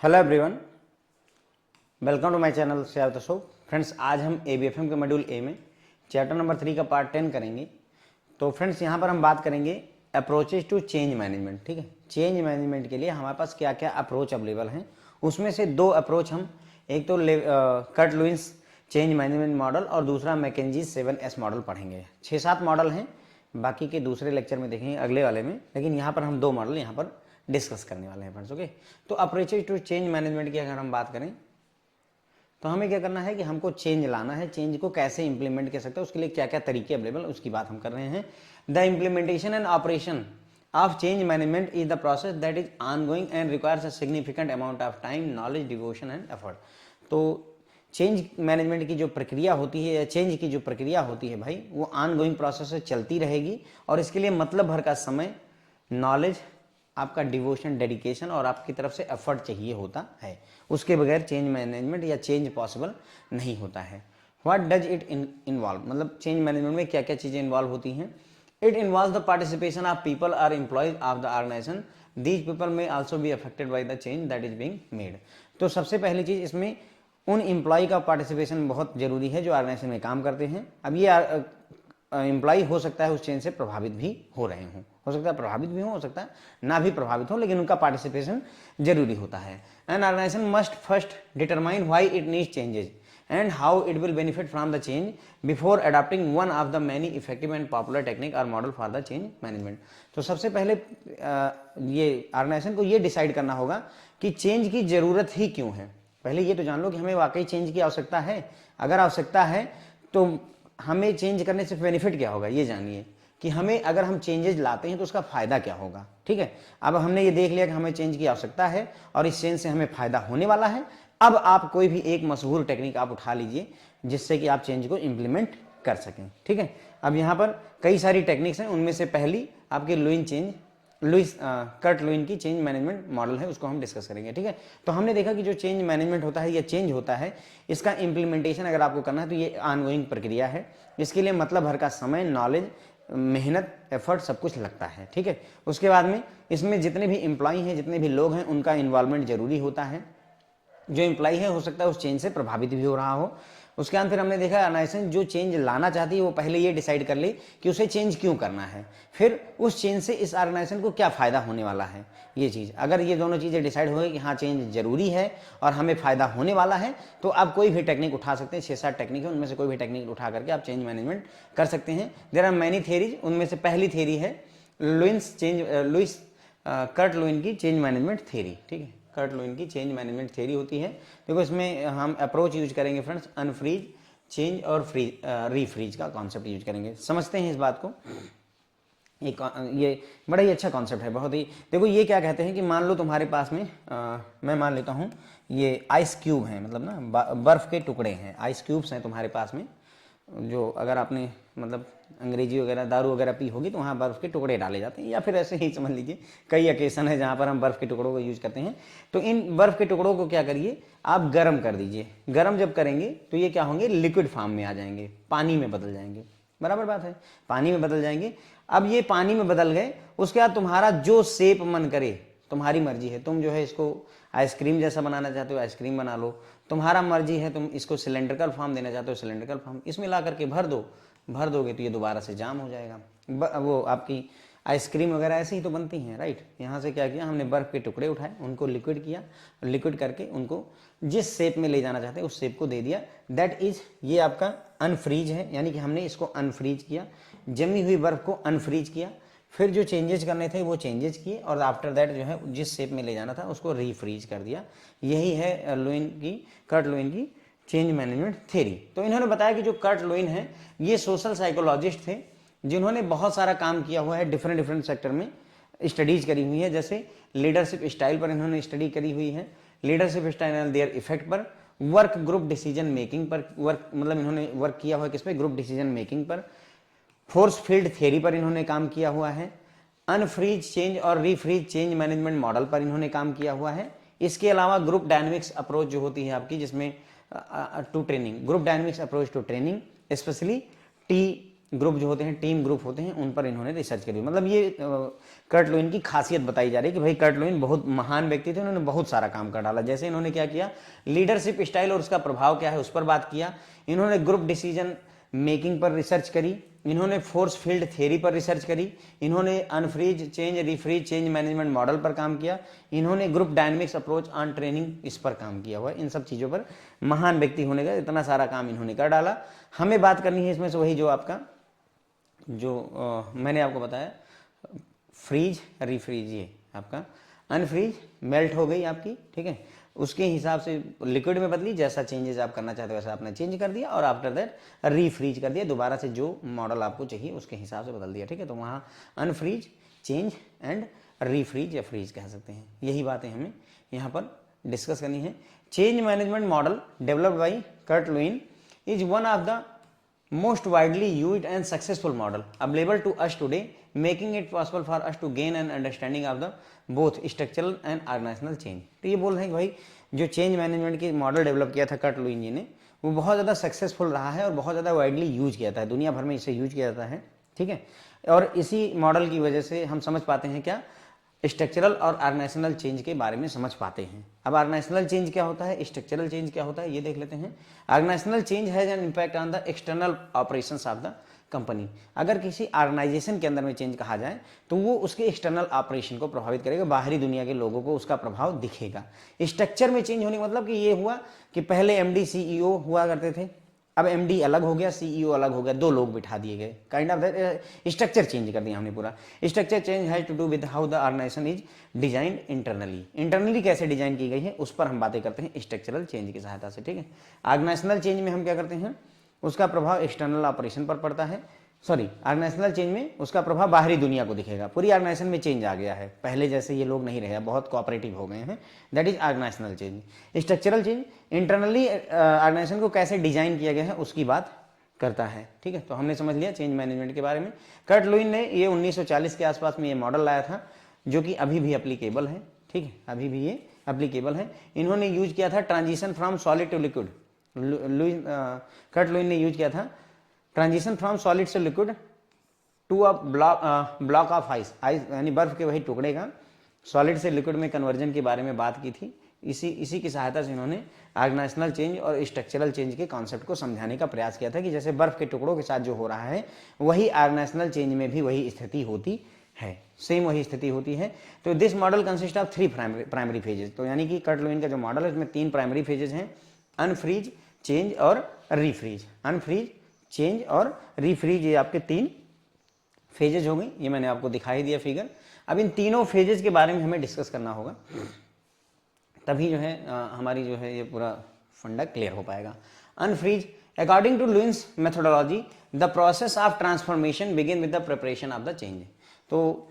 Hello everyone, welcome to my channel Shreya show. Friends, आज हम एबीएफएम के मॉड्यूल ए में चैप्टर नंबर 3 का पार्ट 10 करेंगे। तो फ्रेंड्स, यहाँ पर हम बात करेंगे अप्रोचेज टू चेंज मैनेजमेंट। ठीक है, चेंज मैनेजमेंट के लिए हमारे पास क्या क्या अप्रोच अवेलेबल हैं, उसमें से दो अप्रोच हम, एक तो Kurt Lewis change management model और दूसरा मैकेंजी 7S मॉडल पढ़ेंगे। 6-7 मॉडल हैं, बाकी के दूसरे लेक्चर में देखेंगे अगले वाले में, लेकिन यहाँ पर हम दो मॉडल यहाँ पर डिस्कस करने वाले हैं फ्रेंड्स। ओके, तो अप्रोचेज टू चेंज मैनेजमेंट की अगर हम बात करें तो हमें क्या करना है कि हमको चेंज लाना है। चेंज को कैसे इंप्लीमेंट कर सकते हैं, उसके लिए क्या क्या तरीके अवेलेबल, उसकी बात हम कर रहे हैं। The implementation and operation of change management is the process that is ongoing and requires a significant amount of time, knowledge, devotion and effort. तो चेंज मैनेजमेंट की जो प्रक्रिया होती है या चेंज की जो प्रक्रिया होती है भाई, वो ऑनगोइंग प्रोसेस से चलती रहेगी और इसके लिए मतलब भर का समय, नॉलेज, आपका डिवोशन, डेडिकेशन और आपकी तरफ से एफर्ट चाहिए होता है। उसके बगैर चेंज मैनेजमेंट या चेंज पॉसिबल नहीं होता है। व्हाट डज इट इन्वॉल्व, मतलब चेंज मैनेजमेंट में क्या क्या चीज़ें इन्वॉल्व होती हैं। It involve the participation of people or employees of the organization. These people may also be affected by the change that is being made. तो सबसे पहली चीज़, इसमें उन एम्प्लॉय का पार्टिसिपेशन बहुत जरूरी है जो ऑर्गेनाइजेशन में काम करते हैं। अब ये एम्प्लॉय हो सकता है उस चेंज से प्रभावित भी हो रहे हों, हो सकता है प्रभावित भी हो सकता है ना भी प्रभावित हो, लेकिन उनका पार्टिसिपेशन जरूरी होता है। An organization must first determine why it needs changes and how it will benefit from the change before adopting one of the many effective and popular technique or model for the change management. तो सबसे पहले ये organisation को ये decide करना होगा कि change की जरूरत ही क्यों है। पहले ये तो जान लो कि हमें वाकई चेंज की आवश्यकता है। अगर आवश्यकता है तो हमें चेंज करने से बेनिफिट क्या होगा, ये जानिए कि हमें अगर हम चेंजेस लाते हैं तो उसका फायदा क्या होगा। ठीक है, अब हमने ये देख लिया कि हमें चेंज की आवश्यकता है और इस चेंज से हमें फायदा होने वाला है। अब आप कोई भी एक मशहूर टेक्निक आप उठा लीजिए जिससे कि आप चेंज को इंप्लीमेंट कर सकें। ठीक है, अब यहाँ पर कई सारी टेक्निक्स हैं, उनमें से पहली आपकी लुईस कर्ट लुईस की चेंज मैनेजमेंट मॉडल है, उसको हम डिस्कस करेंगे। ठीक है, तो हमने देखा कि जो चेंज मैनेजमेंट होता है या चेंज होता है, इसका इंप्लीमेंटेशन अगर आपको करना है तो ये ऑनगोइंग प्रक्रिया है। इसके लिए मतलब भर का समय, नॉलेज, मेहनत, एफर्ट सब कुछ लगता है। ठीक है, उसके बाद में इसमें जितने भी एम्प्लॉय हैं, जितने भी लोग हैं, उनका इन्वॉल्वमेंट जरूरी होता है। जो एम्प्लॉय है हो सकता है उस चेंज से प्रभावित भी हो रहा हो। उसके बाद फिर हमने देखा ऑर्गेनाइजेशन जो चेंज लाना चाहती है वो पहले ये डिसाइड कर ले कि उसे चेंज क्यों करना है, फिर उस चेंज से इस ऑर्गेनाइजेशन को क्या फ़ायदा होने वाला है। ये चीज़ अगर ये दोनों चीज़ें डिसाइड हो गई कि हाँ चेंज जरूरी है और हमें फ़ायदा होने वाला है, तो आप कोई भी टेक्निक उठा सकते हैं। 6-7 टेक्निक है, उनमें से कोई भी टेक्निक उठा करके आप चेंज मैनेजमेंट कर सकते हैं। देयर आर मैनी थियरीज, उनमें से पहली थियरी है लुईस कर्ट लुईस की चेंज मैनेजमेंट थियरी। ठीक है, कर्ट लुईस की चेंज मैनेजमेंट थियरी होती है। देखो इसमें हम अप्रोच यूज करेंगे फ्रेंड्स, अनफ्रीज, चेंज और रीफ्रीज का कॉन्सेप्ट यूज करेंगे। समझते हैं इस बात को। ये बड़ा ही अच्छा कॉन्सेप्ट है, बहुत ही। देखो ये क्या कहते हैं कि मान लो तुम्हारे पास में मैं मान लेता हूँ ये आइस क्यूब है, मतलब ना बर्फ़ के टुकड़े हैं, आइस क्यूब्स हैं तुम्हारे पास में। जो अगर आपने मतलब अंग्रेजी वगैरह दारू वगैरह पी होगी तो वहाँ बर्फ़ के टुकड़े डाले जाते हैं, या फिर ऐसे ही समझ लीजिए कई ओकेशन है जहाँ पर हम बर्फ़ के टुकड़ों को यूज़ करते हैं। तो इन बर्फ़ के टुकड़ों को क्या करिए, आप गर्म कर दीजिए। गर्म जब करेंगे तो ये क्या होंगे, लिक्विड फॉर्म में आ जाएंगे, पानी में बदल जाएंगे। बराबर बात है, पानी में बदल जाएंगे। अब ये पानी में बदल गए, उसके बाद तुम्हारा जो शेप मन करे, तुम्हारी मर्जी है। तुम जो है इसको आइसक्रीम जैसा बनाना चाहते हो आइसक्रीम बना लो, तुम्हारा मर्जी है। तुम इसको सिलेंड्रिकल फॉर्म देना चाहते हो सिलेंड्रिकल फॉर्म, इसमें ला करके भर दो। भर दोगे तो ये दोबारा से जाम हो जाएगा। वो आपकी आइसक्रीम वगैरह ऐसे ही तो बनती हैं, राइट। यहाँ से क्या किया हमने, बर्फ़ के टुकड़े उठाए, उनको लिक्विड किया, लिक्विड करके उनको जिस शेप में ले जाना चाहते हैं उस शेप को दे दिया। दैट इज, ये आपका अनफ्रीज है, यानी कि हमने इसको अनफ्रीज किया, जमी हुई बर्फ़ को अनफ्रीज किया। फिर जो चेंजेस करने थे वो चेंजेस किए और आफ्टर दैट जो है जिस शेप में ले जाना था उसको रीफ्रीज कर दिया। यही है कर्ट लुईस की चेंज मैनेजमेंट थ्योरी। तो इन्होंने बताया कि जो कर्ट लुईस हैं ये सोशल साइकोलॉजिस्ट थे जिन्होंने बहुत सारा काम किया हुआ है, डिफरेंट सेक्टर में स्टडीज करी हुई है। जैसे लीडरशिप स्टाइल पर इन्होंने स्टडी करी हुई है, leadership style and their effect पर, वर्क ग्रुप डिसीजन मेकिंग पर, वर्क मतलब इन्होंने वर्क किया हुआ है किस पे, ग्रुप डिसीजन मेकिंग पर, फोर्स फील्ड थ्योरी पर इन्होंने काम किया हुआ है, अनफ्रीज चेंज और रीफ्रीज चेंज मैनेजमेंट मॉडल पर इन्होंने काम किया हुआ है। इसके अलावा ग्रुप डायनेमिक्स अप्रोच जो होती है आपकी, जिसमें to training, group dynamics approach to training, specially group जो होते हैं, टीम ग्रुप होते हैं, उन पर इन्होंने रिसर्च करी। मतलब ये कर्ट लुईन की खासियत बताई जा रही है कि भाई कर्ट लुईन बहुत महान व्यक्ति थे, उन्होंने बहुत सारा काम कर डाला। जैसे इन्होंने क्या किया, लीडरशिप स्टाइल और उसका प्रभाव क्या है उस पर बात किया। इन्होंने ग्रुप डिसीजन मेकिंग पर रिसर्च करी, इन्होंने फोर्स फील्ड थ्योरी पर रिसर्च करी, इन्होंने unfreeze change refreeze change management model पर काम किया, इन्होंने group dynamics approach on training इस पर काम किया हुआ है। इन सब चीज़ों पर महान व्यक्ति होने का इतना सारा काम इन्होंने कर डाला। हमें बात करनी है इसमें से वही जो आपका मैंने आपको बताया, फ्रीज रिफ्रीज, ये आपका अनफ्रीज मेल्ट हो गई आपकी, ठीक है, उसके हिसाब से लिक्विड में बदली, जैसा चेंजेस आप करना चाहते हो वैसा आपने चेंज कर दिया, और आफ्टर दैट रीफ्रीज कर दिया, दोबारा से जो मॉडल आपको चाहिए उसके हिसाब से बदल दिया, ठीक है। तो वहाँ अनफ्रीज, चेंज एंड रीफ्रीज या फ्रीज कह सकते हैं। यही बातें हमें यहाँ पर डिस्कस करनी है। Change management model developed by Kurt Lewin is one of the most widely used and successful model available to us today, making it possible for us to gain an understanding of the both structural and organizational change। तो ये बोल रहे हैं कि भाई जो change management की model develop किया था कर्ट लुईन जी ने, वो बहुत ज़्यादा सक्सेसफुल रहा है और बहुत ज़्यादा वाइडली यूज किया जाता है, दुनिया भर में इसे यूज किया जाता है, ठीक है। और इसी मॉडल की वजह से हम समझ पाते हैं क्या, स्ट्रक्चरल और ऑर्गेनाइजेशनल चेंज के बारे में समझ पाते हैं। अब ऑर्गेनाइजेशनल चेंज क्या होता है, स्ट्रक्चरल चेंज क्या होता है, ये देख लेते हैं। Organisational change has an impact on the external operations of the company. अगर किसी ऑर्गेनाइजेशन के अंदर में चेंज कहा जाए तो वो उसके एक्सटर्नल ऑपरेशन को प्रभावित करेगा, बाहरी दुनिया के लोगों को उसका प्रभाव दिखेगा। स्ट्रक्चर में चेंज होने का मतलब कि ये हुआ कि पहले एमडी सीईओ हुआ करते थे, अब एमडी अलग हो गया, सीईओ अलग हो गया, दो लोग बिठा दिए गए, काइंड ऑफ स्ट्रक्चर चेंज कर दिया हमने पूरा। Structure change has to do with how the organisation is design internally. Internally कैसे डिजाइन की गई है उस पर हम बातें करते हैं स्ट्रक्चरल चेंज की सहायता से, ठीक है। ऑर्गेनाइजेशनल चेंज में हम क्या करते हैं, उसका प्रभाव एक्सटर्नल ऑपरेशन पर पड़ता है, सॉरी ऑर्गेनाइजेशनल चेंज में उसका प्रभाव बाहरी दुनिया को दिखेगा। पूरी ऑर्गेनाइजेशन में चेंज आ गया है, पहले जैसे ये लोग नहीं रहे, बहुत कोऑपरेटिव हो गए हैं, that is organisational change. Structural change internally organisation को कैसे डिजाइन किया गया है उसकी बात करता है, ठीक है। तो हमने समझ लिया चेंज मैनेजमेंट के बारे में। कर्ट लुईन ने ये 1940 के आसपास में ये मॉडल लाया था, जो कि अभी भी एप्लीकेबल है, ठीक है, अभी भी ये एप्लीकेबल है। इन्होंने यूज किया था transition from solid to liquid, Kurt Lewin ने यूज किया था ट्रांजिशन फ्रॉम सॉलिड से liquid to a block of ice, यानी बर्फ के वही टुकड़े का सॉलिड से लिक्विड में कन्वर्जन के बारे में बात की थी। इसी की सहायता से इन्होंने ऑर्गेनाइजेशनल चेंज और स्ट्रक्चरल चेंज के कॉन्सेप्ट को समझाने का प्रयास किया था कि जैसे बर्फ के टुकड़ों के साथ जो हो रहा है वही ऑर्गेनाइजेशनल चेंज में भी वही स्थिति होती है, सेम वही स्थिति होती है। तो this model consist of 3 primary phases. तो यानी कि कर्ट लुईन का जो मॉडल है उसमें 3 प्राइमरी फेजेस हैं, अनफ्रीज, चेंज और रीफ्रीज। अनफ्रीज, चेंज और रीफ्रीज, ये आपके 3 फेजेज हो गई। ये मैंने आपको दिखाई दिया फिगर। अब इन तीनों फेजेज के बारे में हमें डिस्कस करना होगा, तभी जो है हमारी जो है ये पूरा फंडा क्लियर हो पाएगा। Unfreeze, according to Lewin's methodology the process of transformation begin with the preparation of the change. तो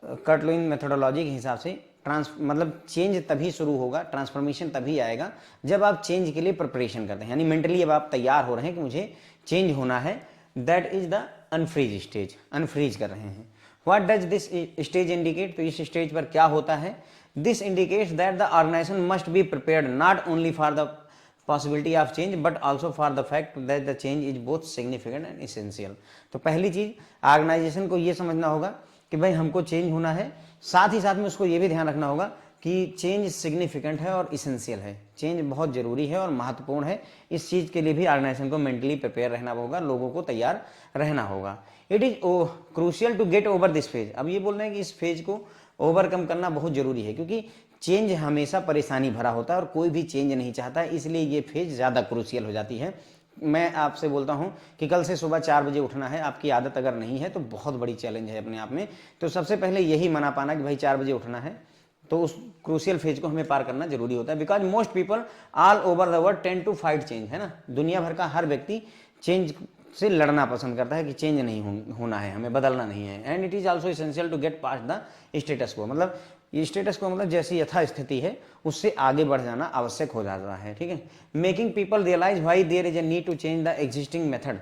कर्ट लुईन मेथोडोलॉजी के हिसाब से मतलब चेंज तभी शुरू होगा, ट्रांसफॉर्मेशन तभी आएगा जब आप चेंज के लिए प्रिपरेशन करते हैं, यानी मेंटली अब आप तैयार हो रहे हैं कि मुझे चेंज होना है, that is the unfreeze stage, unfreeze कर रहे हैं। What does this stage indicate, तो इस स्टेज पर क्या होता है, this indicates that the organisation must be prepared not only for the possibility of change but also for the fact that the change is both significant and essential. तो पहली चीज organisation को यह समझना होगा कि भाई हमको चेंज होना है, साथ ही साथ में उसको ये भी ध्यान रखना होगा कि चेंज सिग्निफिकेंट है और इसेंशियल है, चेंज बहुत जरूरी है और महत्वपूर्ण है। इस चीज के लिए भी ऑर्गेनाइजेशन को मेंटली प्रिपेयर रहना होगा, लोगों को तैयार रहना होगा। It is crucial to get over this phase. अब ये बोल रहे हैं कि इस फेज को ओवरकम करना बहुत जरूरी है, क्योंकि चेंज हमेशा परेशानी भरा होता है और कोई भी चेंज नहीं चाहता है, इसलिए ये फेज ज्यादा क्रूशियल हो जाती है। मैं आपसे बोलता हूं कि कल से सुबह 4 बजे उठना है, आपकी आदत अगर नहीं है तो बहुत बड़ी चैलेंज है अपने आप में। तो सबसे पहले यही मना पाना कि भाई 4 बजे उठना है, तो उस क्रूशियल फेज को हमें पार करना जरूरी होता है। Because most people all over the world tend to fight change, है ना, दुनिया भर का हर व्यक्ति चेंज से लड़ना पसंद करता है कि चेंज नहीं होना है, हमें बदलना नहीं है। And it is also essential to get past the status quo, मतलब ये स्टेटस को मतलब जैसी यथा स्थिति है उससे आगे बढ़ जाना आवश्यक हो जाता है, ठीक है। Making people realise why there is a need to change the existing method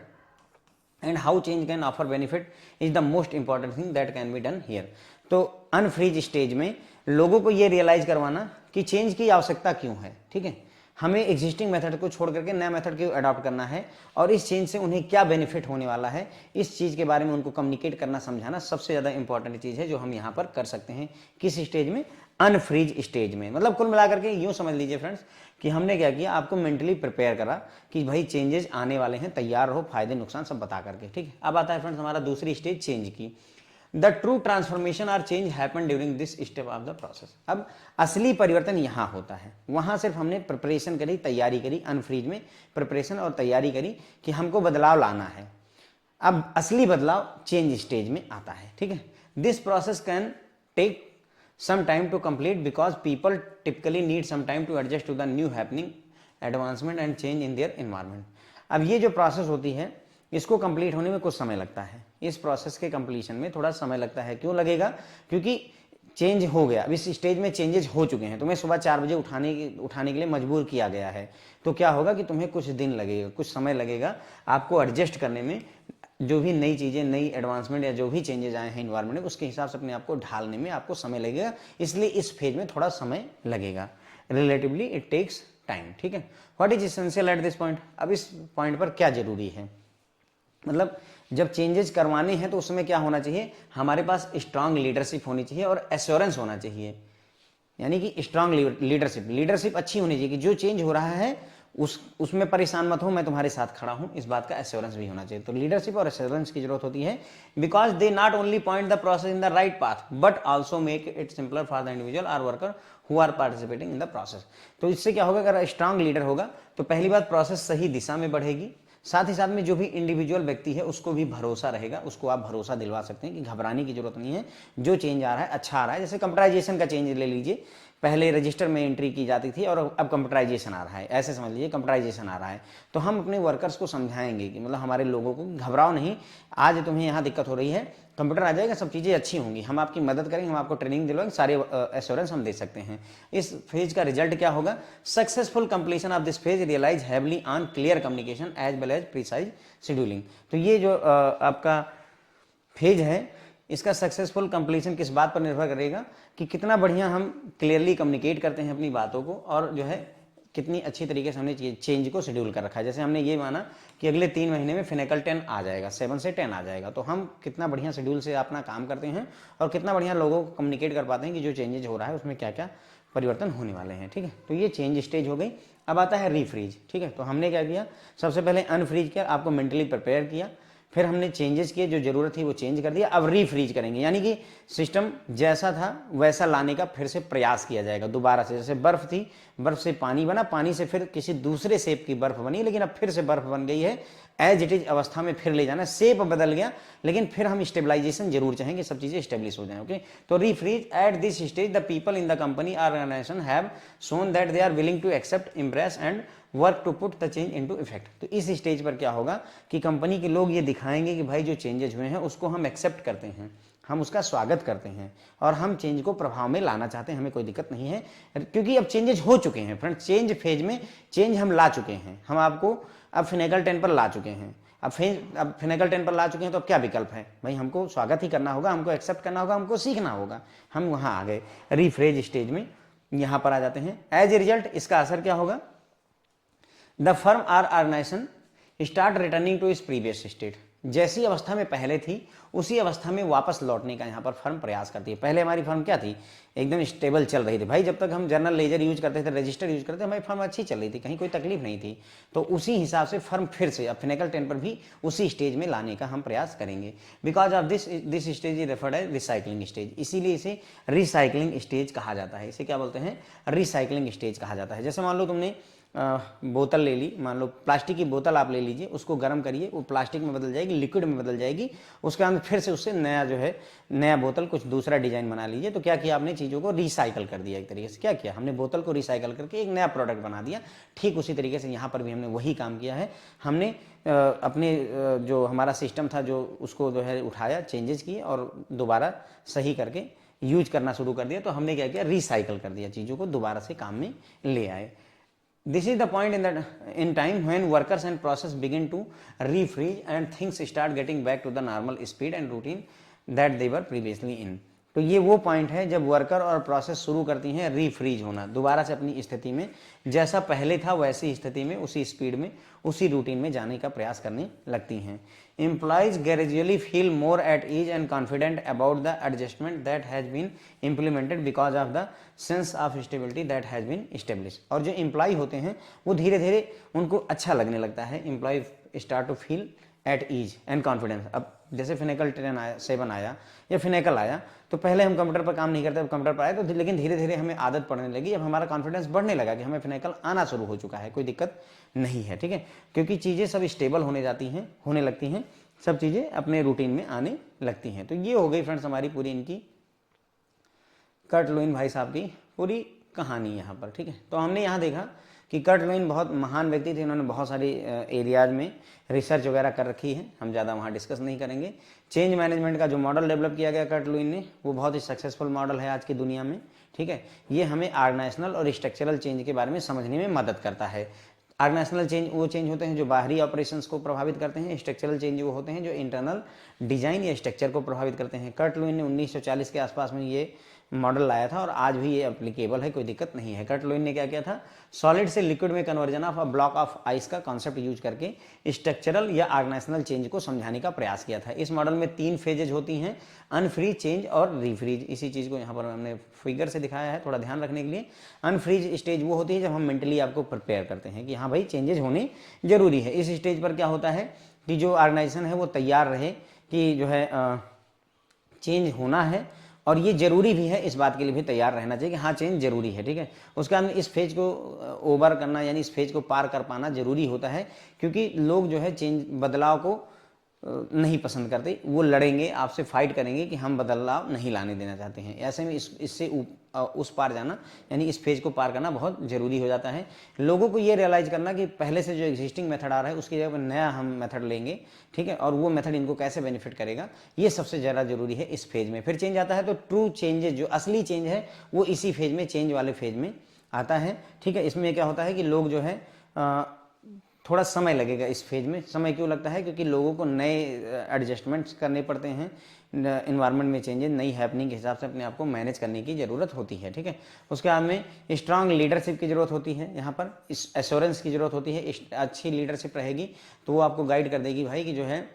and how change can offer benefit is the most important thing that can be done here. तो अनफ्रीज स्टेज में लोगों को ये realise करवाना कि change की आवश्यकता क्यों है, ठीक है। हमें एग्जिस्टिंग मेथड को छोड़ करके नया मेथड को अडॉप्ट करना है और इस चेंज से उन्हें क्या बेनिफिट होने वाला है इस चीज़ के बारे में उनको कम्युनिकेट करना, समझाना सबसे ज़्यादा इंपॉर्टेंट चीज़ है जो हम यहाँ पर कर सकते हैं। किस स्टेज में? अनफ्रीज स्टेज में। मतलब कुल मिलाकर के यूँ समझ लीजिए फ्रेंड्स कि हमने क्या किया, आपको मेंटली प्रिपेयर करा कि भाई चेंजेस आने वाले हैं, तैयार रहो, फायदे नुकसान सब बता करके। ठीक है, अब आता है फ्रेंड्स हमारा दूसरी स्टेज चेंज की। The true transformation or change happen during this step of the process. अब असली परिवर्तन यहाँ होता है, वहाँ सिर्फ हमने प्रिपरेशन करी, तैयारी करी, अनफ्रीज में प्रिपरेशन और तैयारी करी कि हमको बदलाव लाना है। अब असली बदलाव चेंज स्टेज में आता है। ठीक है, this process can take some time to complete because people typically need some time to adjust to the new happening, advancement and change in their environment। अब ये जो प्रोसेस होती है इसको कंप्लीट होने में कुछ समय लगता है, इस प्रोसेस के कंप्लीशन में थोड़ा समय लगता है। क्यों लगेगा? क्योंकि चेंज हो गया, अब इस स्टेज में चेंजेस हो चुके हैं, तुम्हें सुबह 4 बजे उठाने के लिए मजबूर किया गया है, तो क्या होगा कि तुम्हें कुछ दिन लगेगा, कुछ समय लगेगा आपको एडजस्ट करने में, जो भी नई चीज़ें, नई एडवांसमेंट या जो भी चेंजेस आए हैं इन्वायरमेंट में उसके हिसाब से अपने आप को ढालने में आपको समय लगेगा, इसलिए इस फेज में थोड़ा समय लगेगा। Relatively it takes time. ठीक है, what is essential at this point? अब इस पॉइंट पर क्या जरूरी है, मतलब जब चेंजेस करवाने हैं तो उसमें क्या होना चाहिए, हमारे पास स्ट्रांग लीडरशिप होनी चाहिए और एश्योरेंस होना चाहिए। यानी कि स्ट्रांग लीडरशिप अच्छी होनी चाहिए कि जो चेंज हो रहा है उसमें परेशान मत हो, मैं तुम्हारे साथ खड़ा हूं, इस बात का एश्योरेंस भी होना चाहिए। तो लीडरशिप और एश्योरेंस की जरूरत होती है because they not only point the process in the right path but also make it simpler for the individual or worker who are participating in the process. तो इससे क्या होगा, अगर स्ट्रांग लीडर होगा तो पहली बात प्रोसेस सही दिशा में बढ़ेगी, साथ ही साथ में जो भी इंडिविजुअल व्यक्ति है उसको भी भरोसा रहेगा, उसको आप भरोसा दिलवा सकते हैं कि घबराने की जरूरत नहीं है, जो चेंज आ रहा है अच्छा आ रहा है। जैसे कंप्यूटराइजेशन का चेंज ले लीजिए, पहले रजिस्टर में एंट्री की जाती थी और अब कंप्यूटराइजेशन आ रहा है, ऐसे समझ लीजिए कंप्यूटराइजेशन आ रहा है। तो हम अपने वर्कर्स को समझाएंगे कि मतलब हमारे लोगों को घबराओ नहीं, आज तुम्हें यहाँ दिक्कत हो रही है, कंप्यूटर आ जाएगा, सब चीज़ें अच्छी होंगी, हम आपकी मदद करेंगे, हम आपको ट्रेनिंग दिलवाएंगे, सारे एश्योरेंस हम दे सकते हैं। इस फेज का रिजल्ट क्या होगा? Successful completion of this phase realise heavily on clear communication as well as precise scheduling. तो ये जो आपका फेज है इसका सक्सेसफुल कंप्लीशन किस बात पर निर्भर करेगा कि कितना बढ़िया हम क्लियरली कम्युनिकेट करते हैं अपनी बातों को और जो है कितनी अच्छी तरीके से हमने चेंज को शेड्यूल कर रखा है। जैसे हमने ये माना कि अगले 3 महीने में फिनेकल 10 आ जाएगा, 7 से 10 आ जाएगा, तो हम कितना बढ़िया शेड्यूल से अपना काम करते हैं और कितना बढ़िया लोगों को कम्युनिकेट कर पाते हैं कि जो चेंजेज हो रहा है उसमें क्या क्या परिवर्तन होने वाले हैं। ठीक है, तो ये चेंज स्टेज हो गई। अब आता है रीफ्रीज। ठीक है, तो हमने क्या किया, सबसे पहले अनफ्रीज किया, आपको मेंटली प्रिपेयर किया, फिर हमने चेंजेस किए, जो जरूरत थी वो चेंज कर दिया, अब रीफ्रीज करेंगे, यानी कि सिस्टम जैसा था वैसा लाने का फिर से प्रयास किया जाएगा दोबारा से। जैसे बर्फ थी, बर्फ से पानी बना, पानी से फिर किसी दूसरे शेप की बर्फ बनी, लेकिन अब फिर से बर्फ बन गई है, एज इट इज अवस्था में फिर ले जाना, शेप बदल गया, लेकिन फिर हम स्टेबलाइजेशन जरूर चाहेंगे, सब चीजें स्टेब्लिश हो जाए। ओके, तो refreeze at this stage the people in the company organization have shown that they are willing to accept, impress and work to put the change into effect. तो इस स्टेज पर क्या होगा कि कंपनी के लोग ये दिखाएंगे कि भाई जो चेंजेस हुए हैं उसको हम एक्सेप्ट करते हैं, हम उसका स्वागत करते हैं और हम चेंज को प्रभाव में लाना चाहते हैं, हमें कोई दिक्कत नहीं है क्योंकि अब चेंजेस हो चुके हैं फ्रेंड। चेंज फेज में चेंज हम ला चुके हैं, हम आपको अब फिनेकल 10 पर ला चुके हैं, अब फिनेकल 10 पर ला चुके हैं, तो अब क्या विकल्प है भाई, हमको स्वागत ही करना होगा, हमको एक्सेप्ट करना होगा, हमको सीखना होगा। हम वहाँ आ गए रीफ्रेज स्टेज में, यहाँ पर आ जाते हैं। एज ए रिजल्ट इसका असर क्या होगा, the firm or organisation start returning to its previous state. जैसी अवस्था में पहले थी उसी अवस्था में वापस लौटने का यहाँ पर फर्म प्रयास करती है। पहले हमारी फर्म क्या थी, एकदम स्टेबल चल रही थी भाई, जब तक हम जर्नल लेजर यूज करते थे, रजिस्टर यूज करते थे, हमारी फर्म अच्छी चल रही थी, कहीं कोई तकलीफ नहीं थी। तो उसी हिसाब से फर्म फिर से अब फिनेकल 10 पर भी उसी स्टेज में लाने का हम प्रयास करेंगे। Because of this stage is referred as recycling stage, इसीलिए इसे रिसाइकलिंग स्टेज कहा जाता है। इसे क्या बोलते हैं, रिसाइकलिंग स्टेज कहा जाता है। जैसे मान लो तुमने बोतल ले ली, मान लो प्लास्टिक की बोतल आप ले लीजिए, उसको गर्म करिए, वो प्लास्टिक में बदल जाएगी, लिक्विड में बदल जाएगी, उसके अंदर फिर से उससे नया जो है नया बोतल कुछ दूसरा डिजाइन बना लीजिए। तो क्या किया आपने, चीज़ों को रिसाइकल कर दिया, एक तरीके से क्या किया हमने, बोतल को रिसाइकल करके एक नया प्रोडक्ट बना दिया। ठीक उसी तरीके से यहाँ पर भी हमने वही काम किया है, हमने अपने जो हमारा सिस्टम था जो उसको जो है उठाया, चेंजेस किए और दोबारा सही करके यूज करना शुरू कर दिया। तो हमने क्या किया, रिसाइकल कर दिया, चीज़ों को दोबारा से काम में ले आए। This is the point in time when workers and process begin to refreeze and things start getting back to the normal speed and routine that they were previously in। तो ये वो पॉइंट है जब वर्कर और process शुरू करती हैं रीफ्रीज होना, दोबारा से अपनी स्थिति में जैसा पहले था वैसी स्थिति में, उसी स्पीड में, उसी रूटीन में जाने का प्रयास करने लगती हैं। Employees gradually feel more at ease and confident about the adjustment that has been implemented because of the sense of stability that has been establish. और जो एम्प्लॉय होते हैं वो धीरे धीरे उनको अच्छा लगने लगता है, employee start to feel at ease and confidence. अब जैसे फिनेकल 7 आया या फिनेकल आया, तो पहले हम कंप्यूटर पर काम नहीं करते, अब कंप्यूटर पर आए तो लेकिन धीरे धीरे हमें आदत पड़ने लगी, अब हमारा कॉन्फिडेंस बढ़ने लगा कि हमें फिनेकल आना शुरू हो चुका है, कोई दिक्कत नहीं है, ठीक है, क्योंकि चीज़ें सब स्टेबल होने लगती हैं, सब चीज़ें अपने रूटीन में आने लगती हैं। तो ये हो गई फ्रेंड्स हमारी पूरी इनकी कर्ट लुईन भाई साहब की पूरी कहानी यहाँ पर, ठीक है। तो हमने यहाँ देखा कि कर्ट लुईन बहुत महान व्यक्ति थे, इन्होंने बहुत सारी एरियाज में रिसर्च वगैरह कर रखी है, हम ज़्यादा वहाँ डिस्कस नहीं करेंगे। चेंज मैनेजमेंट का जो मॉडल डेवलप किया गया कर्ट लुईन ने, वो बहुत ही सक्सेसफुल मॉडल है आज की दुनिया में, ठीक है। ये हमें ऑर्गेनाइजेशनल और स्ट्रक्चरल चेंज के बारे में समझने में मदद करता है। ऑर्गेनाइजेशनल चेंज वो चेंज होते हैं जो बाहरी ऑपरेशंस को प्रभावित करते हैं, स्ट्रक्चरल चेंज वो होते हैं जो इंटरनल डिजाइन या स्ट्रक्चर को प्रभावित करते हैं। कर्ट लुईन ने 1940 के आसपास में ये मॉडल लाया था और आज भी ये एप्लीकेबल है, कोई दिक्कत नहीं है। कर्ट लुईन ने क्या किया था, सॉलिड से लिक्विड में conversion of a block of ice का कॉन्सेप्ट यूज करके स्ट्रक्चरल या ऑर्गेनाइजेशनल चेंज को समझाने का प्रयास किया था। इस मॉडल में 3 फेजेज होती हैं, अनफ्रीज, चेंज और रीफ्रीज। इसी चीज़ को यहाँ पर हमने फिगर से दिखाया है थोड़ा ध्यान रखने के लिए। अनफ्रीज स्टेज वो होती है जब हम मेंटली आपको प्रिपेयर करते हैं कि हाँ भाई चेंजेज होने जरूरी है। इस स्टेज पर क्या होता है कि जो ऑर्गेनाइजेशन है वो तैयार रहे कि जो है चेंज होना है, और ये जरूरी भी है, इस बात के लिए भी तैयार रहना चाहिए कि हाँ चेंज जरूरी है, ठीक है। उसके बाद इस फेज को ओवर करना यानी इस फेज को पार कर पाना जरूरी होता है, क्योंकि लोग जो है चेंज बदलाव को नहीं पसंद करते, वो लड़ेंगे आपसे, फाइट करेंगे कि हम बदलाव नहीं लाने देना चाहते हैं। ऐसे में इससे उस पार जाना यानी इस फेज को पार करना बहुत ज़रूरी हो जाता है। लोगों को ये रियलाइज़ करना कि पहले से जो एग्जिस्टिंग मेथड आ रहा है उसकी जगह पर नया हम मेथड लेंगे, ठीक है, और वो मेथड इनको कैसे बेनिफिट करेगा, ये सबसे ज़्यादा जरूरी है इस फेज में। फिर चेंज आता है तो ट्रू चेंजेस, जो असली चेंज है वो इसी फेज में, चेंज वाले फेज में आता है, ठीक है। इसमें क्या होता है कि लोग जो है थोड़ा समय लगेगा इस फेज में। समय क्यों लगता है, क्योंकि लोगों को नए एडजस्टमेंट्स करने पड़ते हैं, इन्वायरमेंट में चेंजेस, नई हैपनिंग के हिसाब से अपने आप को मैनेज करने की ज़रूरत होती है, ठीक है। उसके बाद में स्ट्रांग लीडरशिप की ज़रूरत होती है, यहाँ पर इस एश्योरेंस की ज़रूरत होती है। अच्छी लीडरशिप रहेगी तो वो आपको गाइड कर देगी भाई कि जो है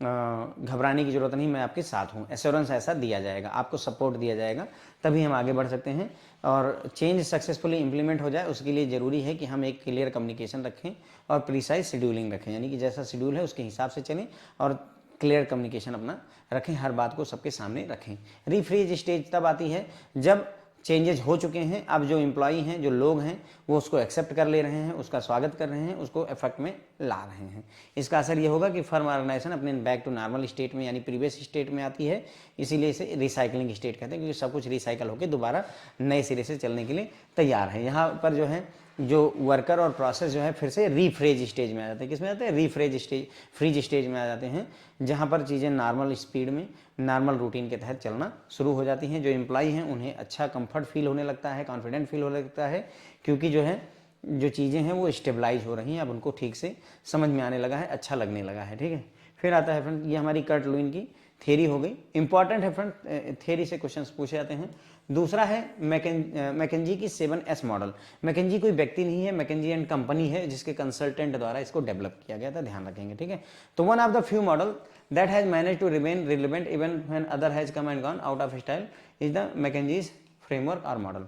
घबराने की ज़रूरत नहीं, मैं आपके साथ हूँ। एश्योरेंस ऐसा दिया जाएगा, आपको सपोर्ट दिया जाएगा, तभी हम आगे बढ़ सकते हैं और चेंज सक्सेसफुली इंप्लीमेंट हो जाए। उसके लिए ज़रूरी है कि हम एक क्लियर कम्युनिकेशन रखें और प्रिसाइज शेड्यूलिंग रखें, यानी कि जैसा शेड्यूल है उसके हिसाब से चलें और क्लियर कम्युनिकेशन अपना रखें, हर बात को सबके सामने रखें। रीफ्रीज स्टेज तब आती है जब चेंजेस हो चुके हैं, अब जो एम्प्लॉई हैं, जो लोग हैं, वो उसको एक्सेप्ट कर ले रहे हैं, उसका स्वागत कर रहे हैं, उसको इफेक्ट में ला रहे हैं। इसका असर ये होगा कि फर्म ऑर्गेनाइजेशन अपने बैक टू नॉर्मल स्टेट में यानी प्रीवियस स्टेट में आती है, इसीलिए इसे रिसाइकलिंग स्टेट कहते हैं, क्योंकि सब कुछ रिसाइकल होकर दोबारा नए सिरे से चलने के लिए तैयार है। यहाँ पर जो है जो वर्कर और प्रोसेस जो है फिर से रीफ्रेज स्टेज में आ जाते हैं। किस में आते हैं, रीफ्रेज स्टेज, फ्रीज स्टेज में आ जाते हैं, जहाँ पर चीज़ें नॉर्मल स्पीड में, नॉर्मल रूटीन के तहत चलना शुरू हो जाती हैं। जो एम्प्लॉई हैं उन्हें अच्छा कंफर्ट फील होने लगता है, कॉन्फिडेंट फील होने लगता है, क्योंकि जो है जो चीज़ें हैं वो स्टेबलाइज हो रही हैं, अब उनको ठीक से समझ में आने लगा है, अच्छा लगने लगा है, ठीक है। फिर आता है फ्रेंड, ये हमारी कर्ट लुईन की थ्योरी हो गई, इंपॉर्टेंट है फ्रेंड, थ्योरी से क्वेश्चंस पूछे जाते हैं। दूसरा है मैकेंजी की 7S मॉडल। मैकेंजी कोई व्यक्ति नहीं है, मैकेंजी एंड कंपनी है जिसके कंसल्टेंट द्वारा इसको डेवलप किया गया था, ध्यान रखेंगे, ठीक है। तो one of the few model that has manage to remain relevant even when other has come and gone out of style is the McKinsey's framework or model.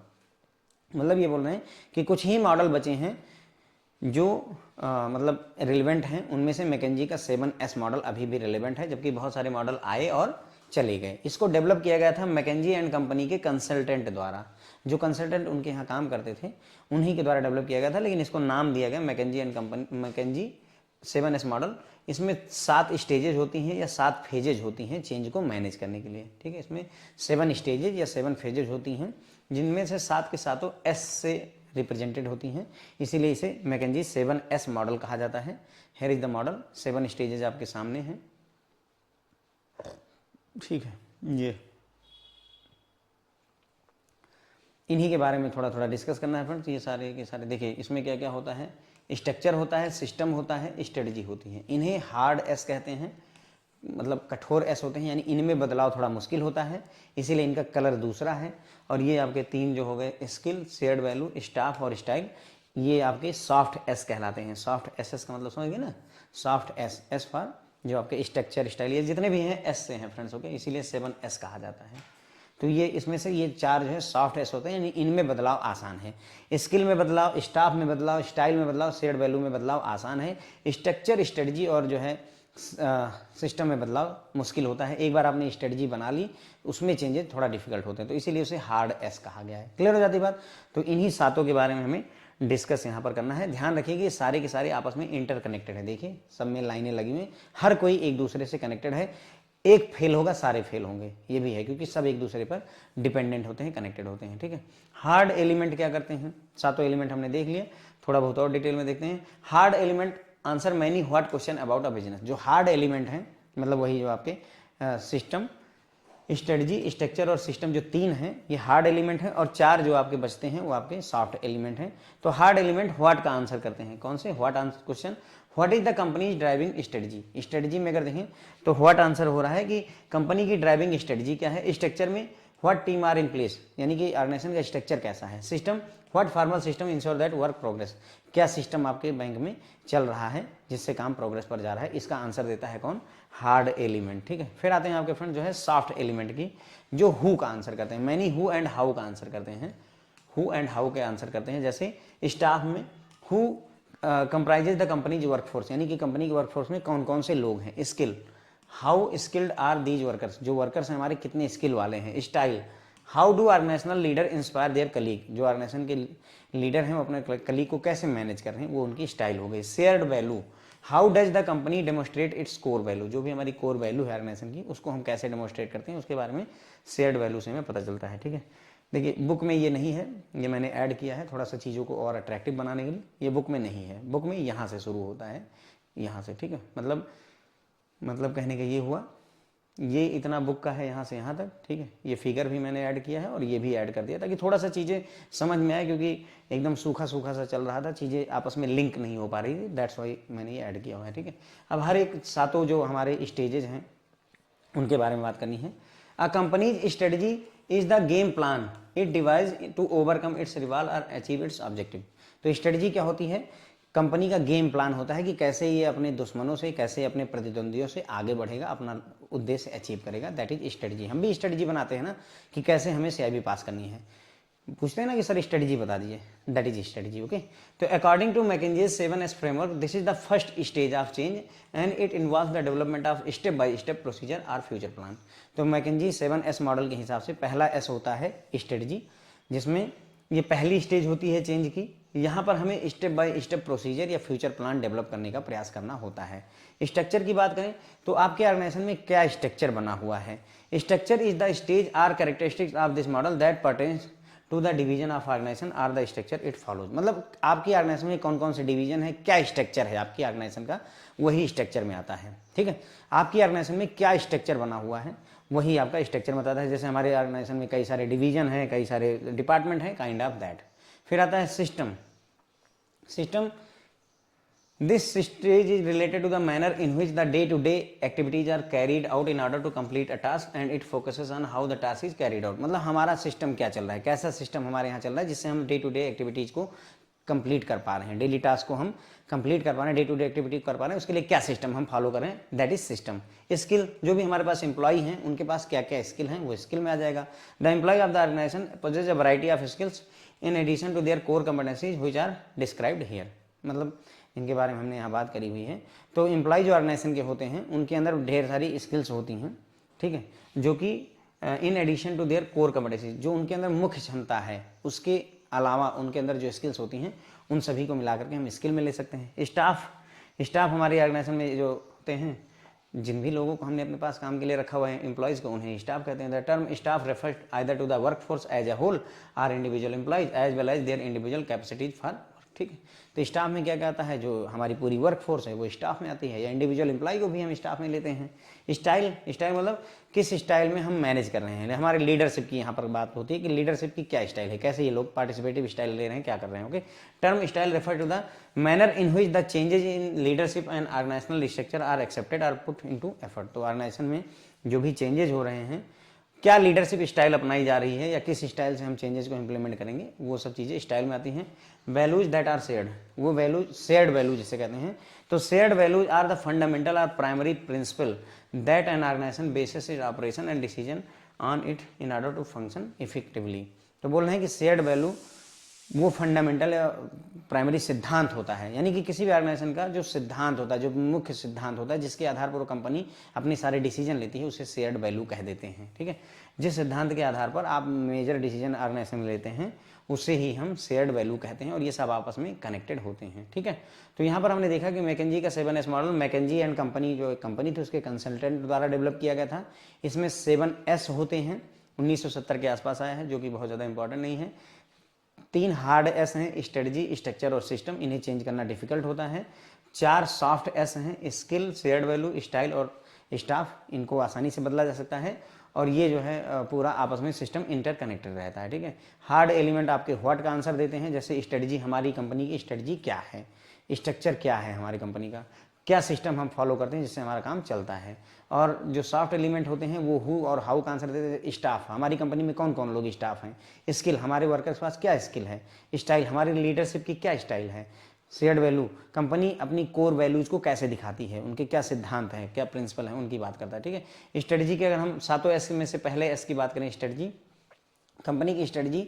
मतलब ये बोल रहे हैं कि कुछ ही मॉडल बचे हैं जो मतलब रिलेवेंट हैं, उनमें से मैकेंजी का 7S मॉडल अभी भी रिलेवेंट है, जबकि बहुत सारे मॉडल आए और चले गए। इसको डेवलप किया गया था मैकेंजी एंड कंपनी के कंसल्टेंट द्वारा, जो कंसल्टेंट उनके यहाँ काम करते थे उन्हीं के द्वारा डेवलप किया गया था, लेकिन इसको नाम दिया गया McKinsey and company, McKinsey 7S model. इसमें 7 स्टेजेज होती हैं या 7 फेजेज होती हैं चेंज को मैनेज करने के लिए, ठीक है। इसमें 7 स्टेजेज या 7 फेजेज होती हैं, जिनमें से 7 के सातों S से रिप्रेजेंटेड होती हैं, इसीलिए इसे मैकेंजी 7S मॉडल कहा जाता है। Here is the model, 7 stages आपके सामने हैं, ठीक है। ये इन्हीं के बारे में थोड़ा थोड़ा डिस्कस करना है फ्रेंड्स। ये सारे के सारे देखिए, इसमें क्या क्या होता है, स्ट्रक्चर होता है, सिस्टम होता है, स्ट्रेटजी होती है। इन्हें हार्ड S कहते हैं, मतलब कठोर एस होते हैं, यानी इनमें बदलाव थोड़ा मुश्किल होता है, इसीलिए इनका कलर दूसरा है। और ये आपके 3 जो हो गए स्किल, शेयर्ड वैल्यू, स्टाफ और स्टाइल, ये आपके सॉफ्ट एस कहलाते हैं। सॉफ्ट एस एस का मतलब समझ गए ना, सॉफ्ट एस, एस फॉर जो आपके स्ट्रक्चर, स्टाइल, ये जितने भी हैं एस से हैं फ्रेंड्स, ओके, इसीलिए 7S कहा जाता है। तो ये इसमें से ये 4 जो है सॉफ्ट एस होते हैं, यानी इनमें बदलाव आसान है। स्किल में बदलाव, स्टाफ में बदलाव, स्टाइल में बदलाव, शेयर्ड वैल्यू में बदलाव आसान है। स्ट्रक्चर, स्ट्रेटजी और जो है सिस्टम में बदलाव मुश्किल होता है। एक बार आपने स्ट्रेटजी बना ली, उसमें चेंजेस थोड़ा डिफिकल्ट होते हैं, तो इसीलिए उसे हार्ड एस कहा गया है। क्लियर हो जाती बात। तो इन्हीं 7 के बारे में हमें डिस्कस यहाँ पर करना है। ध्यान रखिए कि सारे के सारे आपस में इंटरकनेक्टेड है। देखिए सब में लाइनें लगी हुई, हर कोई एक दूसरे से कनेक्टेड है। एक फेल होगा सारे फेल होंगे, ये भी है, क्योंकि सब एक दूसरे पर डिपेंडेंट होते हैं, कनेक्टेड होते हैं। ठीक है, हार्ड एलिमेंट क्या करते हैं, 7 एलिमेंट हमने देख लिया, थोड़ा बहुत और डिटेल में देखते हैं। Hard element answer many what question about a business. जो हार्ड एलिमेंट है, मतलब वही जो आपके सिस्टम, स्ट्रेटजी, स्ट्रक्चर और सिस्टम, जो 3 हैं ये हार्ड एलिमेंट हैं, और 4 जो आपके बचते हैं वो आपके सॉफ्ट एलिमेंट हैं। तो हार्ड एलिमेंट व्हाट का आंसर करते हैं, कौन से, what answer question, what is the company driving strategy. Strategy में अगर देखें तो व्हाट आंसर हो रहा है कि कंपनी की ड्राइविंग स्ट्रेटजी क्या है। स्ट्रक्चर में what team are in place, यानी कि ऑर्गेनाइजेशन का स्ट्रक्चर कैसा है। System, what formal system ensure that work progress, क्या सिस्टम आपके बैंक में चल रहा है जिससे काम प्रोग्रेस पर जा रहा है। इसका आंसर देता है कौन, हार्ड एलिमेंट। ठीक है, फिर आते हैं आपके फ्रेंड जो है सॉफ्ट एलिमेंट की, जो हु का आंसर करते हैं। मैनी हु एंड हाउ का आंसर करते हैं, हु एंड हाउ के आंसर करते हैं। जैसे स्टाफ में who comprises the companies workforce, यानी कि कंपनी के वर्कफोर्स में कौन कौन से लोग हैं। Skill, how skilled are these workers, जो वर्कर्स हैं हमारे कितने स्किल वाले हैं। Style, how do organisational leader inspire their colleague, जो ऑर्गेनाइजेशन के लीडर हैं वो अपने कलीग को कैसे मैनेज कर रहे हैं, वो उनकी स्टाइल हो गई। Shared value, how does the company demonstrate its core value, जो भी हमारी कोर वैल्यू है ऑर्गेनाइजेशन की, उसको हम कैसे डेमोस्ट्रेट करते हैं, उसके बारे में शेयर्ड वैल्यू से हमें पता चलता है। ठीक है, देखिए बुक में ये नहीं है, ये मैंने ऐड किया है थोड़ा सा चीज़ों को और अट्रैक्टिव बनाने के लिए। ये बुक में नहीं है, बुक में यहाँ से शुरू होता है, यहाँ से। ठीक है, मतलब कहने का ये हुआ, ये इतना बुक का है यहाँ से यहाँ तक। ठीक है, ये फिगर भी मैंने ऐड किया है और ये भी ऐड कर दिया ताकि थोड़ा सा चीज़ें समझ में आए, क्योंकि एकदम सूखा सूखा सा चल रहा था, चीज़ें आपस में लिंक नहीं हो पा रही थी, दैट्स वाई मैंने ये ऐड किया हुआ है। ठीक है, अब हर एक 7 जो हमारे स्टेजेज हैं उनके बारे में बात करनी है। A company's strategy is the game plan it devise to overcome its rival or achieve its objective. तो स्ट्रेटजी क्या होती है, कंपनी का गेम प्लान होता है कि कैसे ये अपने दुश्मनों से, कैसे अपने प्रतिद्वंदियों से आगे बढ़ेगा, अपना उद्देश्य अचीव करेगा, दैट इज स्ट्रेटजी। हम भी स्ट्रेटजी बनाते हैं ना कि कैसे हमें CIB पास करनी है, पूछते हैं ना कि सर स्ट्रेटजी बता दीजिए, दैट इज स्ट्रेटजी। ओके, तो according to McKinsey's 7S framework, this is the first stage of change and it involves the development of step by step procedure or future plan. तो McKinsey 7S model के हिसाब से पहला S होता है strategy, जिसमें ये पहली स्टेज होती है चेंज की। यहाँ पर हमें स्टेप बाय स्टेप प्रोसीजर या फ्यूचर प्लान डेवलप करने का प्रयास करना होता है। स्ट्रक्चर की बात करें तो आपके ऑर्गेनाइजेशन में क्या स्ट्रक्चर बना हुआ है। Structure is the stage or characteristics of this model that pertains to the division of organisation or the structure it follows. मतलब आपकी ऑर्गेनाइजेशन में कौन कौन से डिवीजन है, क्या स्ट्रक्चर है आपकी ऑर्गेनाइजेशन का, वही स्ट्रक्चर में आता है। ठीक है, आपकी ऑर्गेनाइजेशन में क्या स्ट्रक्चर बना हुआ है वही आपका स्ट्रक्चर बताता है। जैसे हमारे ऑर्गेनाइजेशन में कई सारे डिवीजन हैं, कई सारे डिपार्टमेंट हैं, काइंड ऑफ दैट। फिर आता है system. This stage is related to the manner in which the day-to-day activities are carried out in order to complete a task and it focuses on how the task is carried out। मतलब हमारा system क्या चल रहा है, कैसा system हमारे यहाँ चल रहा है जिससे हम डे टू डे एक्टिविटीज को कंप्लीट कर पा रहे हैं, डेली टास्क को हम कंप्लीट कर पा रहे हैं, डे टू डे एक्टिविटी कर पा रहे हैं, उसके लिए क्या सिस्टम हम फॉलो कर रहे हैं, दैट इज सिस्टम। स्किल, जो भी हमारे पास एम्प्लॉई हैं उनके पास क्या क्या स्किल हैं वो स्किल में आ जाएगा। The employee of the organisation possess a variety of skills in addition to their core competencies which are described here. मतलब इनके बारे में हमने यहाँ बात करी हुई है। तो एम्प्लॉय जो ऑर्गेनाइजेशन के होते हैं उनके अंदर ढेर सारी स्किल्स होती हैं, ठीक है, जो कि in addition to their core competencies, जो उनके अंदर मुख्य क्षमता है उसके अलावा उनके अंदर जो स्किल्स होती हैं उन सभी को मिला करके हम स्किल में ले सकते हैं। स्टाफ हमारे ऑर्गेनाइजेशन में जो होते हैं, जिन भी लोगों को हमने अपने पास काम के लिए रखा हुआ है एम्प्लॉयज़ को, उन्हें स्टाफ कहते हैं। The term staff refers either to the workforce as a whole or individual employees as well as their individual capacities for work. ठीक है। तो स्टाफ में क्या क्या आता है, जो हमारी पूरी वर्क फोर्स है वो स्टाफ में आती है, या इंडिविजुअल एम्प्लॉय को भी हम स्टाफ में लेते हैं। स्टाइल मतलब किस स्टाइल में हम मैनेज कर रहे हैं, हमारे लीडरशिप की यहाँ पर बात होती है कि लीडरशिप की क्या स्टाइल है, कैसे ये लोग पार्टिसिपेटिव स्टाइल ले रहे हैं, क्या कर रहे हैं। Okay, term style refer to the manner in which the changes in leadership and organisational structure are accepted or put into effort. तो ऑर्गेनाइजेशन में जो भी चेंजेज हो रहे हैं, क्या लीडरशिप स्टाइल अपनाई जा रही है या किस स्टाइल से हम चेंजेस को इंप्लीमेंट करेंगे, वो सब चीज़ें स्टाइल में आती हैं। वैल्यूज दैट आर शेयर्ड, वो वैल्यूज शेयर्ड वैल्यू जिसे कहते हैं। तो shared values are the fundamental or primary principle that an organization basis it operation and decision on it in order to function effectively. तो बोल रहे हैं कि शेयर्ड वैल्यू वो फंडामेंटल या प्राइमरी सिद्धांत होता है, यानी कि किसी भी ऑर्गेनाइजेशन का जो सिद्धांत होता है, जो मुख्य सिद्धांत होता है, जिसके आधार पर वो कंपनी अपनी सारे डिसीजन लेती है, उसे शेयर्ड वैल्यू कह देते हैं। ठीक है, जिस सिद्धांत के आधार पर आप मेजर डिसीजन ऑर्गेनाइजेशन में लेते हैं उसे ही हम शेयर्ड वैल्यू कहते हैं, और ये सब आपस में कनेक्टेड होते हैं। ठीक है, तो यहाँ पर हमने देखा कि मैकेंजी का 7S model, McKinsey and company जो कंपनी थी उसके कंसल्टेंट द्वारा डेवलप किया गया था। इसमें 7S होते हैं, 1970 के आसपास आया है, जो कि बहुत ज़्यादा इंपॉर्टेंट नहीं है। 3 हार्ड एस हैं, स्ट्रेटजी, स्ट्रक्चर और सिस्टम, इन्हें चेंज करना डिफिकल्ट होता है। 4 सॉफ्ट एस हैं, स्किल, शेयर्ड वैल्यू, स्टाइल और स्टाफ, इनको आसानी से बदला जा सकता है, और ये जो है पूरा आपस में सिस्टम इंटरकनेक्टेड रहता है। ठीक है, हार्ड एलिमेंट आपके व्हाट का आंसर देते हैं, जैसे स्ट्रेटजी, हमारी कंपनी की स्ट्रेटजी क्या है, स्ट्रक्चर क्या है हमारी कंपनी का, क्या सिस्टम हम फॉलो करते हैं जिससे हमारा काम चलता है, और जो सॉफ्ट एलिमेंट होते हैं वो हु और हाउ का आंसर देते हैं, स्टाफ, हमारी कंपनी में कौन कौन लोग स्टाफ हैं, स्किल, हमारे वर्कर्स के पास क्या स्किल है, स्टाइल, हमारी लीडरशिप की क्या स्टाइल है, शेयर्ड वैल्यू, कंपनी अपनी कोर वैल्यूज को कैसे दिखाती है, उनके क्या सिद्धांत हैं, क्या प्रिंसिपल हैं, उनकी बात करता है। ठीक है, स्ट्रेटजी की अगर हम 7 एस में से पहले एस की बात करें, स्ट्रेटजी, कंपनी की स्ट्रेटजी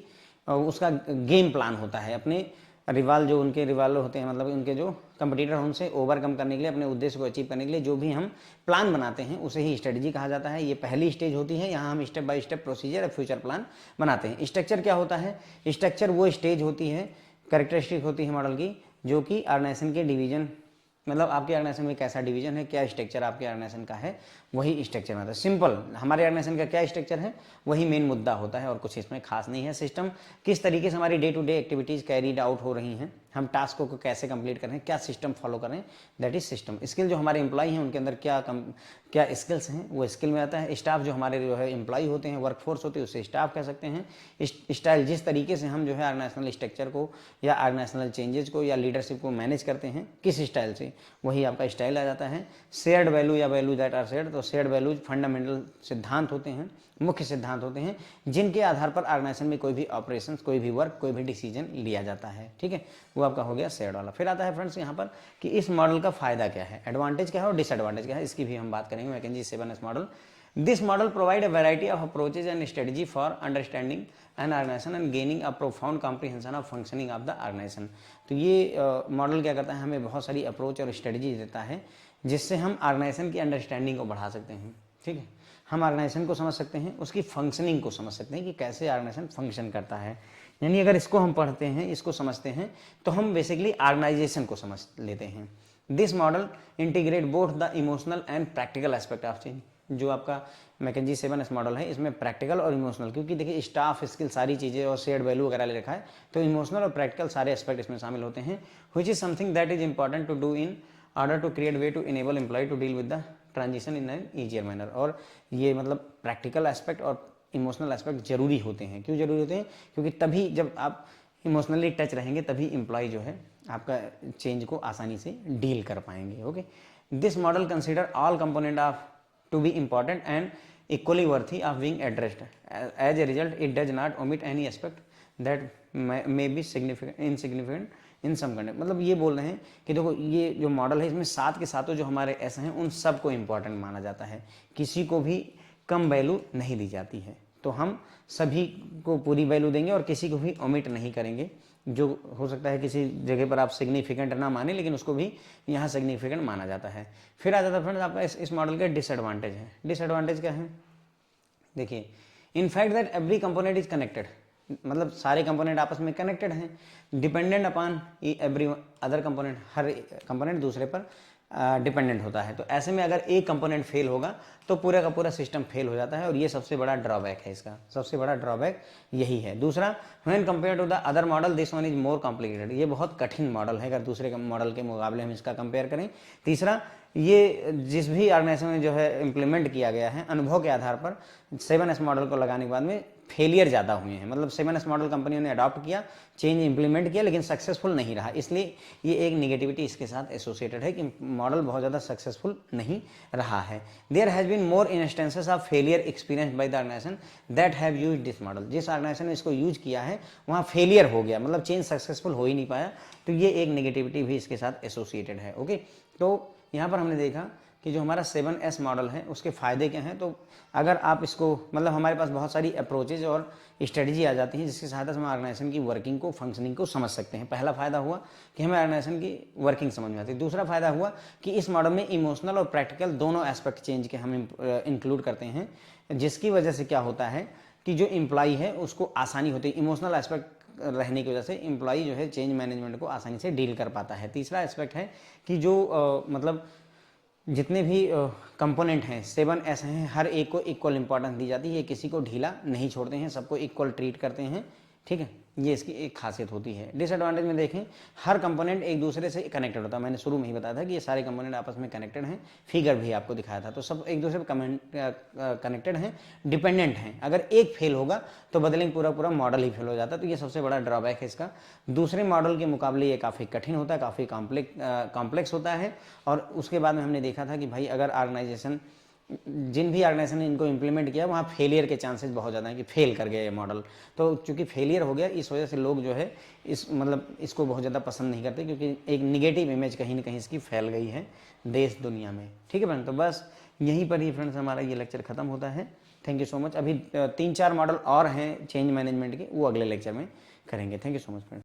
उसका गेम प्लान होता है, अपने रिवाल, जो उनके रिवाल होते हैं, मतलब उनके जो कंपटीटर, उनसे ओवरकम करने के लिए, अपने उद्देश्य को अचीव करने के लिए जो भी हम प्लान बनाते हैं उसे ही स्ट्रेटजी कहा जाता है। ये पहली स्टेज होती है, यहाँ हम step by step procedure or future plan बनाते हैं। स्ट्रक्चर क्या होता है, स्ट्रक्चर वो स्टेज होती है, कैरेक्टरिस्टिक होती है मॉडल की, जो कि ऑर्गेनाइजेशन के डिवीजन, मतलब आपके ऑर्गेनाइजेशन में कैसा डिवीजन है, क्या स्ट्रक्चर आपके ऑर्गेनाइजेशन का है, वही स्ट्रक्चर में आता है। सिंपल, हमारे ऑर्गेनाइजेशन का क्या स्ट्रक्चर है वही मेन मुद्दा होता है, और कुछ इसमें खास नहीं है। सिस्टम, किस तरीके से हमारी day to day activities carried out हो रही हैं, हम टास्कों को कैसे कंप्लीट कर रहे हैं, क्या सिस्टम फॉलो कर रहे हैं, दैट इज सिस्टम। स्किल, जो हमारे एम्प्लॉय हैं उनके अंदर क्या स्किल्स हैं, वो स्किल में आता है। स्टाफ, जो हमारे जो है एम्प्लॉय होते हैं, वर्क फोर्स होती है, उसे स्टाफ कह सकते हैं। स्टाइल, जिस तरीके से हम जो है ऑर्गेनाइजेशनल स्ट्रक्चर को या ऑर्गेनाइजेशनल चेंजेस को या लीडरशिप को मैनेज करते हैं, किस स्टाइल से, वही आपका स्टाइल आ जाता है। शेयर्ड वैल्यू या वैल्यू दैट आर शेयर्ड, तो शेयर्ड वैल्यूज फंडामेंटल सिद्धांत होते हैं, मुख्य सिद्धांत होते हैं, जिनके आधार पर ऑर्गेनाइजेशन में कोई भी ऑपरेशंस, कोई भी वर्क, कोई भी डिसीजन लिया जाता है। ठीक है, वो आपका हो गया शेयर्ड वाला। फिर आता है फ्रेंड्स यहाँ पर कि इस मॉडल का फायदा क्या है, एडवांटेज क्या है और डिसएडवांटेज क्या है, इसकी भी हम बात करेंगे। McKinsey 7S model, this model provide a variety of approaches and strategy for understanding an organisation and gaining a profound comprehension of functioning of the organisation. तो ये मॉडल क्या करता है, हमें बहुत सारी अप्रोच और स्ट्रेटजी देता है, जिससे हम ऑर्गेनाइजेशन की अंडरस्टैंडिंग को बढ़ा सकते हैं। ठीक है, हम ऑर्गेनाइजेशन को समझ सकते हैं, उसकी फंक्शनिंग को समझ सकते हैं कि कैसे ऑर्गेनाइजेशन फंक्शन करता है। यानी अगर इसको हम पढ़ते हैं, इसको समझते हैं, तो हम बेसिकली ऑर्गेनाइजेशन को समझ लेते हैं। This model integrate both the emotional and practical aspect of change. जो आपका मैकेंजी 7S मॉडल है, इसमें प्रैक्टिकल और इमोशनल, क्योंकि देखिए स्टाफ, स्किल, सारी चीज़ें और शेयर्ड वैल्यू वगैरह ले रखा है, तो इमोशनल और प्रैक्टिकल सारे एस्पेक्ट इसमें शामिल होते हैं। Which is something that is important to do in order to create way to enable employee to deal with the transition in an easier manner. और ये मतलब प्रैक्टिकल एस्पेक्ट और इमोशनल एस्पेक्ट जरूरी होते हैं। क्यों जरूरी होते हैं, क्योंकि तभी जब आप इमोशनली टच रहेंगे तभी एम्प्लॉय जो है आपका चेंज को आसानी से डील कर पाएंगे। Okay, this model consider all component of to be important and equally worthy of being addressed. As a result, it does not omit any aspect that may be insignificant in some context. मतलब ये बोल रहे हैं कि देखो ये जो model है, इसमें सात के सातों जो हमारे एस हैं उन सबको इंपॉर्टेंट माना जाता है, किसी को भी कम वैल्यू नहीं दी जाती है। तो हम सभी को पूरी वैल्यू देंगे और किसी को भी ओमिट नहीं करेंगे। जो हो सकता है किसी जगह पर आप सिग्निफिकेंट ना माने, लेकिन उसको भी यहाँ सिग्निफिकेंट माना जाता है। फिर आ जाता है फ्रेंड्स आपका इस मॉडल के डिसएडवांटेज है। डिसएडवांटेज क्या है, देखिए, in fact that every component is connected, मतलब सारे कंपोनेंट आपस में कनेक्टेड हैं, dependent upon every other component, हर कंपोनेंट दूसरे पर डिपेंडेंट होता है। तो ऐसे में अगर एक कंपोनेंट फेल होगा तो पूरा का पूरा सिस्टम फेल हो जाता है, और ये सबसे बड़ा ड्रॉबैक है, इसका सबसे बड़ा ड्रॉबैक यही है। दूसरा, when compare to the other model this one is more complicated, ये बहुत कठिन मॉडल है अगर दूसरे मॉडल के मुकाबले हम इसका कंपेयर करें। तीसरा, ये जिस भी ऑर्गेनाइजेशन में जो है इम्प्लीमेंट किया गया है, अनुभव के आधार पर 7S मॉडल को लगाने के बाद में फेलियर ज़्यादा हुए हैं। मतलब 7S मॉडल कंपनियों ने अडॉप्ट किया, चेंज इंप्लीमेंट किया, लेकिन सक्सेसफुल नहीं रहा, इसलिए ये एक निगेटिविटी इसके साथ एसोसिएटेड है कि मॉडल बहुत ज़्यादा सक्सेसफुल नहीं रहा है। There has been more instances of failure experience by the organization that have used this model, जिस ऑर्गेनाइजेशन ने इसको यूज किया है वहाँ फेलियर हो गया, मतलब चेंज सक्सेसफुल हो ही नहीं पाया, तो ये एक निगेटिविटी भी इसके साथ एसोसिएटेड है। ओके, तो यहाँ पर हमने देखा कि जो हमारा 7S मॉडल है उसके फ़ायदे क्या हैं। तो अगर आप इसको, मतलब हमारे पास बहुत सारी अप्रोचेज और स्ट्रेटजी आ जाती हैं जिसकी सहायता से हम ऑर्गेनाइजेशन की वर्किंग को, फंक्शनिंग को समझ सकते हैं। पहला फ़ायदा हुआ कि हमें ऑर्गेनाइजेशन की वर्किंग समझ में आती है। दूसरा फ़ायदा हुआ कि इस मॉडल में इमोशनल और प्रैक्टिकल दोनों एस्पेक्ट चेंज के हम इंक्लूड करते हैं, जिसकी वजह से क्या होता है कि जो एम्प्लॉई है उसको आसानी होती है। इमोशनल एस्पेक्ट रहने की वजह से एम्प्लॉई जो है चेंज मैनेजमेंट को आसानी से डील कर पाता है। तीसरा एस्पेक्ट है कि जो मतलब जितने भी कंपोनेंट हैं 7S हैं, हर एक को इक्वल इंपॉर्टेंस दी जाती है, किसी को ढीला नहीं छोड़ते हैं, सबको इक्वल ट्रीट करते हैं। ठीक है, ये इसकी एक खासियत होती है। डिसएडवांटेज में देखें, हर कंपोनेंट एक दूसरे से कनेक्टेड होता है। मैंने शुरू में ही बताया था कि ये सारे कंपोनेंट आपस में कनेक्टेड हैं, फिगर भी आपको दिखाया था, तो सब एक दूसरे पर कनेक्टेड हैं, डिपेंडेंट हैं। अगर एक फेल होगा तो बदलेंगे पूरा पूरा मॉडल ही फेल हो जाता है, तो ये सबसे बड़ा ड्रॉबैक है इसका। दूसरे मॉडल के मुकाबले ये काफ़ी कठिन होता है, काफ़ी कॉम्प्लेक्स होता है। और उसके बाद में हमने देखा था कि भाई अगर ऑर्गेनाइजेशन, जिन भी ऑर्गेनाइजेशन ने इनको इम्प्लीमेंट किया वहाँ फेलियर के चांसेस बहुत ज़्यादा हैं कि फेल कर गया ये मॉडल। तो चूंकि फेलियर हो गया, इस वजह से लोग जो है इस मतलब इसको बहुत ज़्यादा पसंद नहीं करते, क्योंकि एक निगेटिव इमेज कहीं ना कहीं इसकी फैल गई है देश दुनिया में। ठीक है फ्रेंड, तो बस यहीं पर ही फ्रेंड्स हमारा ये लेक्चर खत्म होता है। Thank you so much. अभी 3-4 मॉडल और हैं चेंज मैनेजमेंट के, वो अगले लेक्चर में करेंगे। Thank you so much friends.